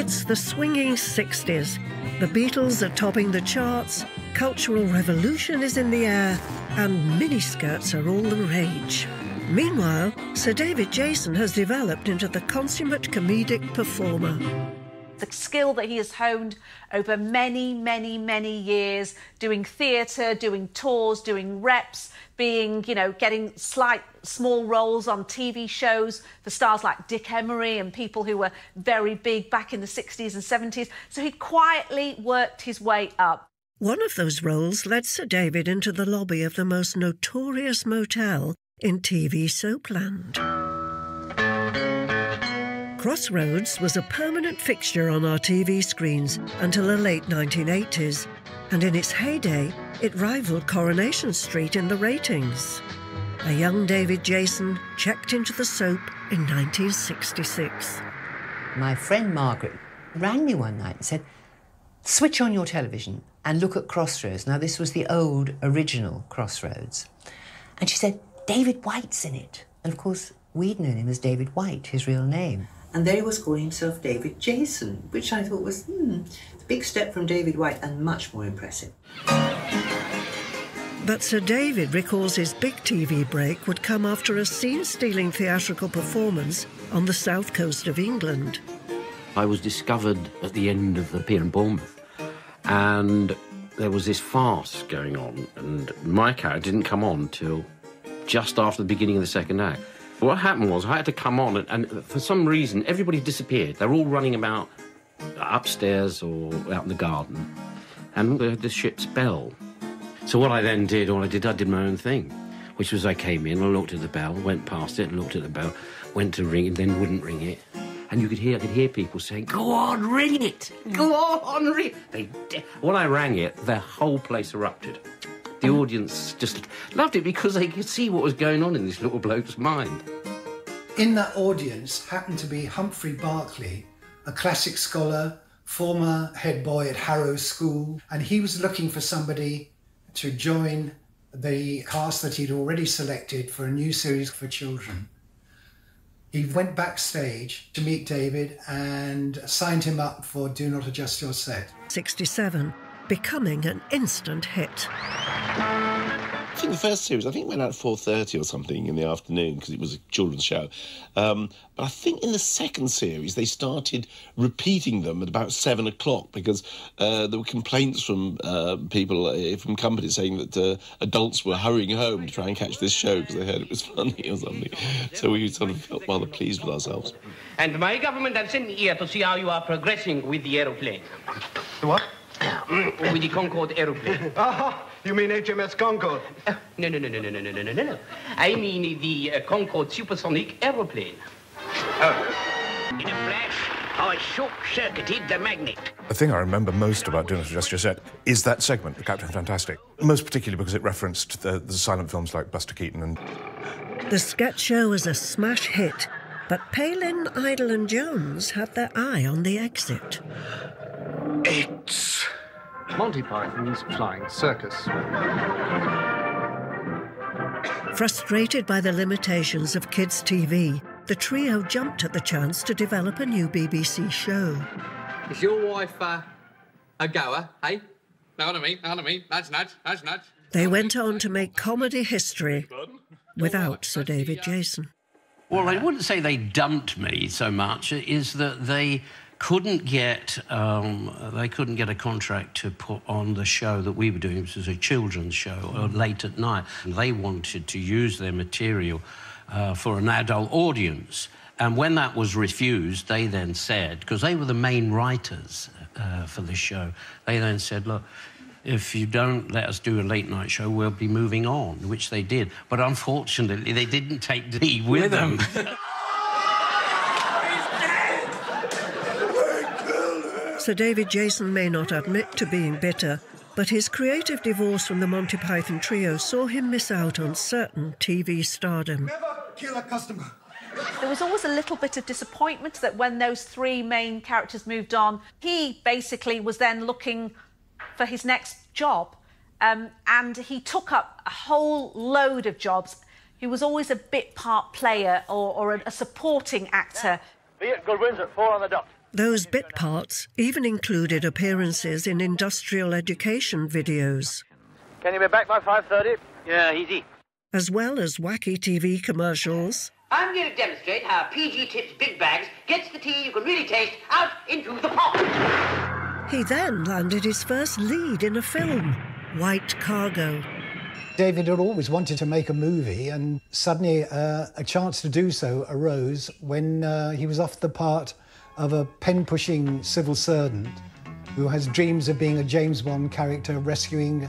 It's the swinging 60s. The Beatles are topping the charts, cultural revolution is in the air, and miniskirts are all the rage. Meanwhile, Sir David Jason has developed into the consummate comedic performer. The skill that he has honed over many, many, many years, doing theatre, doing tours, doing reps, being, getting small roles on TV shows for stars like Dick Emery and people who were very big back in the 60s and 70s. So he quietly worked his way up. One of those roles led Sir David into the lobby of the most notorious motel in TV soapland. Crossroads was a permanent fixture on our TV screens until the late 1980s, and in its heyday, it rivaled Coronation Street in the ratings. A young David Jason checked into the soap in 1966. My friend Margaret rang me one night and said, switch on your television and look at Crossroads. Now, this was the old, original Crossroads. And she said, David White's in it. And, of course, we'd known him as David White, his real name. And there he was calling himself David Jason, which I thought was, a big step from David White and much more impressive. But Sir David recalls his big TV break would come after a scene-stealing theatrical performance on the south coast of England. I was discovered at the end of the pier in Bournemouth, and there was this farce going on, and my character didn't come on till just after the beginning of the second act. What happened was I had to come on, and for some reason, everybody disappeared. They were all running about upstairs or out in the garden, and the ship's bell. So what I then did, I did my own thing, which was I came in, I looked at the bell, went past it and looked at the bell, went to ring it, then wouldn't ring it. And I could hear people saying, go on, ring it, go on, ring it. When I rang it, the whole place erupted. The audience just loved it because they could see what was going on in this little bloke's mind. In that audience happened to be Humphrey Barclay, a classic scholar, former head boy at Harrow School, and he was looking for somebody to join the cast that he'd already selected for a new series for children. He went backstage to meet David and signed him up for Do Not Adjust Your Set. 67, becoming an instant hit. I think the first series, went out at 4:30 or something in the afternoon because it was a children's show. But I think in the second series, they started repeating them at about 7 o'clock because there were complaints from people, from companies saying that adults were hurrying home to try and catch this show because they heard it was funny or something. So we sort of felt rather pleased with ourselves. And my government has sent me here to see how you are progressing with the aeroplane. The what? With the Concorde aeroplane. Ah, you mean HMS Concorde? No. I mean the Concorde supersonic aeroplane. In a flash, I short-circuited the magnet. The thing I remember most about Do Not Adjust Your Set is that segment, the Captain Fantastic. Most particularly because it referenced the silent films like Buster Keaton and... The sketch show was a smash hit, but Palin, Idle and Jones had their eye on the exit. It's Monty Python's Flying Circus. Frustrated by the limitations of kids' TV, the trio jumped at the chance to develop a new BBC show. Is your wife a goer, eh? Know what I mean? Nudge, nudge, nudge, nudge. They went on to make comedy history without Sir David Jason. Well, I wouldn't say they dumped me so much, is that they couldn't get a contract to put on the show that we were doing, which was a children's show, late at night. And they wanted to use their material for an adult audience. And when that was refused, they then said, because they were the main writers for the show, they then said, look, if you don't let us do a late-night show, we'll be moving on, which they did. But unfortunately, they didn't take me with them. Sir David Jason may not admit to being bitter, but his creative divorce from the Monty Python trio saw him miss out on certain TV stardom. Never kill a customer. There was always a little bit of disappointment that when those three main characters moved on, he basically was then looking for his next job. And he took up a whole load of jobs. He was always a bit part player or a supporting actor. Vehicle wins at 4 on the dot. Those bit parts even included appearances in industrial education videos. Can you be back by 5:30? Yeah, easy. As well as wacky TV commercials. I'm going to demonstrate how PG Tips Big Bags gets the tea you can really taste out into the pot. He then landed his first lead in a film, White Cargo. David had always wanted to make a movie, and suddenly a chance to do so arose when he was offered the part of a pen-pushing civil servant who has dreams of being a James Bond character rescuing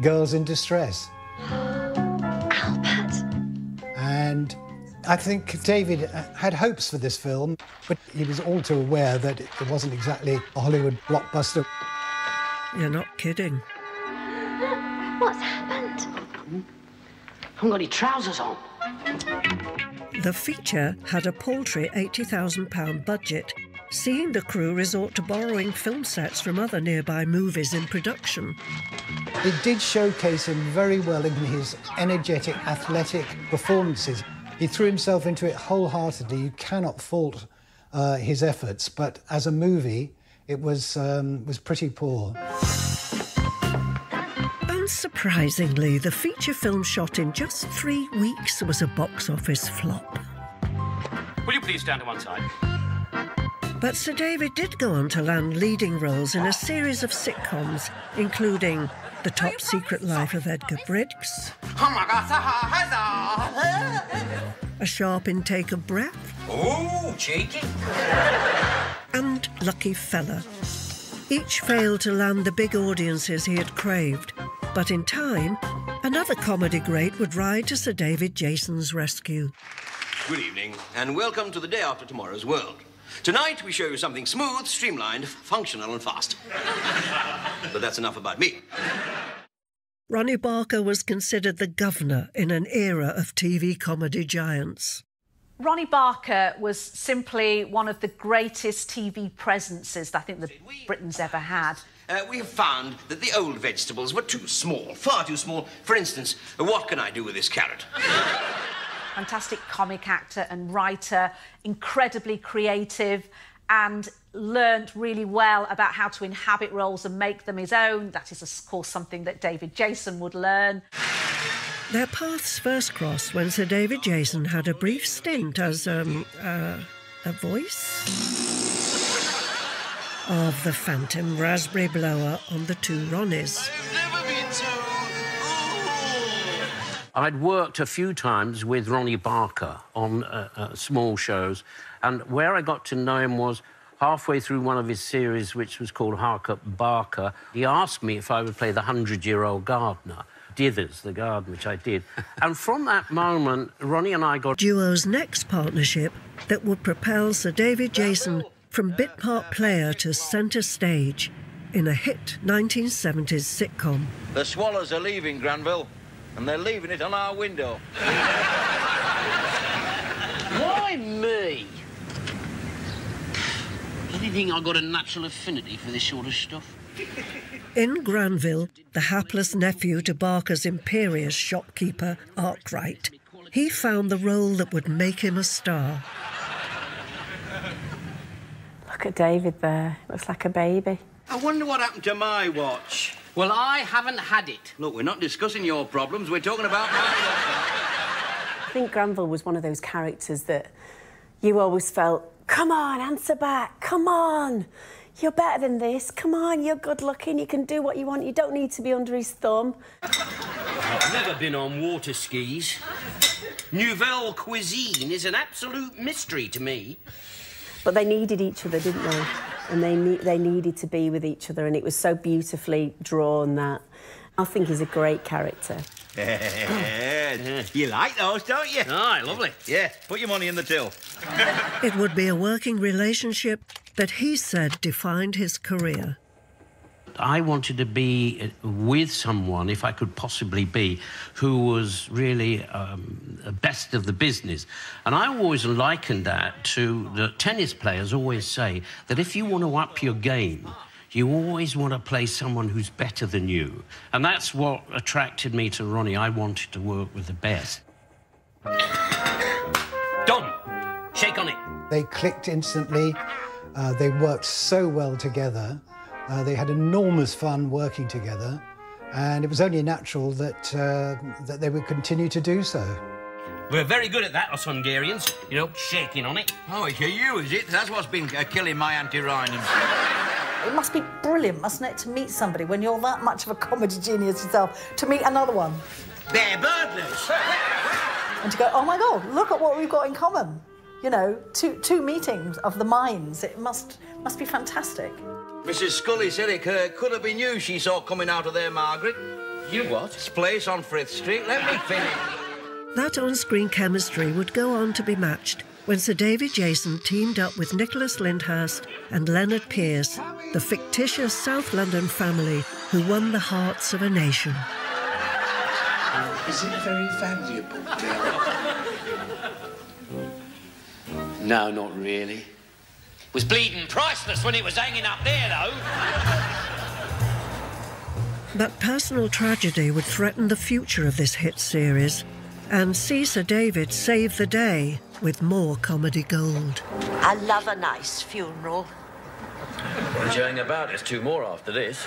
girls in distress. Albert. And I think David had hopes for this film, but he was all too aware that it wasn't exactly a Hollywood blockbuster. You're not kidding. What's happened? I haven't got any trousers on. The feature had a paltry £80,000 budget, seeing the crew resort to borrowing film sets from other nearby movies in production. It did showcase him very well in his energetic, athletic performances. He threw himself into it wholeheartedly. You cannot fault his efforts, but as a movie, it was pretty poor. Unsurprisingly, the feature film shot in just 3 weeks was a box office flop. Will you please stand to one side? But Sir David did go on to land leading roles in a series of sitcoms, including The Top Secret Life of Edgar Briggs, A Sharp Intake of Breath, Oh, cheeky. and Lucky Fella. Each failed to land the big audiences he had craved, but in time, another comedy great would ride to Sir David Jason's rescue. Good evening, and welcome to the day after tomorrow's world. Tonight, we show you something smooth, streamlined, functional, and fast. But that's enough about me. Ronnie Barker was considered the governor in an era of TV comedy giants. Ronnie Barker was simply one of the greatest TV presences I think that Britain's ever had. We have found that the old vegetables were too small, far too small. For instance, what can I do with this carrot? Fantastic comic actor and writer, incredibly creative, and learnt really well about how to inhabit roles and make them his own. That is, of course, something that David Jason would learn. Their paths first crossed when Sir David Jason had a brief stint as, a voice of the phantom raspberry blower on The Two Ronnies. I'd worked a few times with Ronnie Barker on small shows, and where I got to know him was halfway through one of his series, which was called Hark Up Barker. He asked me if I would play the 100-year-old gardener, Dithers, the garden, which I did. And from that moment, Ronnie and I got... Duo's next partnership that would propel Sir David Jason from bit part player to centre stage in a hit 1970s sitcom. The swallows are leaving Granville, and they're leaving it on our window. Why me? Do you think I've got a natural affinity for this sort of stuff? In Granville, the hapless nephew to Barker's imperious shopkeeper, Arkwright, he found the role that would make him a star. Look at David there. Looks like a baby. I wonder what happened to my watch. Well, I haven't had it. Look, we're not discussing your problems, we're talking about my watch. I think Granville was one of those characters that you always felt, come on, answer back, come on. You're better than this. Come on, you're good-looking. You can do what you want. You don't need to be under his thumb. I've never been on water skis. Nouvelle cuisine is an absolute mystery to me. But they needed each other, didn't they? And they needed to be with each other, and it was so beautifully drawn that I think he's a great character. You like those, don't you? Aye, lovely. Yeah, put your money in the till. It would be a working relationship that he said defined his career. I wanted to be with someone, if I could possibly be, who was really the best of the business. And I always likened that to the tennis players always say that if you want to up your game, you always want to play someone who's better than you. And that's what attracted me to Ronnie. I wanted to work with the best. Done. Shake on it. They clicked instantly. They worked so well together. They had enormous fun working together, and it was only natural that that they would continue to do so. We're very good at that, us Hungarians. You know, shaking on it. Oh, it's you, is it? That's what's been killing my Auntie Rhinans. It must be brilliant, mustn't it, to meet somebody when you're that much of a comedy genius yourself, to meet another one. They're burglars. And to go, oh, my God, look at what we've got in common. You know, two meetings of the minds. It must be fantastic. Mrs. Scully said it could have been you she saw coming out of there, Margaret. You what? This place on Frith Street. Let me finish. That on-screen chemistry would go on to be matched when Sir David Jason teamed up with Nicholas Lyndhurst and Leonard Pearce, the fictitious South London family who won the hearts of a nation. Is it very valuable, dear? No, not really. It was bleeding priceless when it was hanging up there, though. But personal tragedy would threaten the future of this hit series and see Sir David save the day with more comedy gold. I love a nice funeral. Enjoying about. There's two more after this.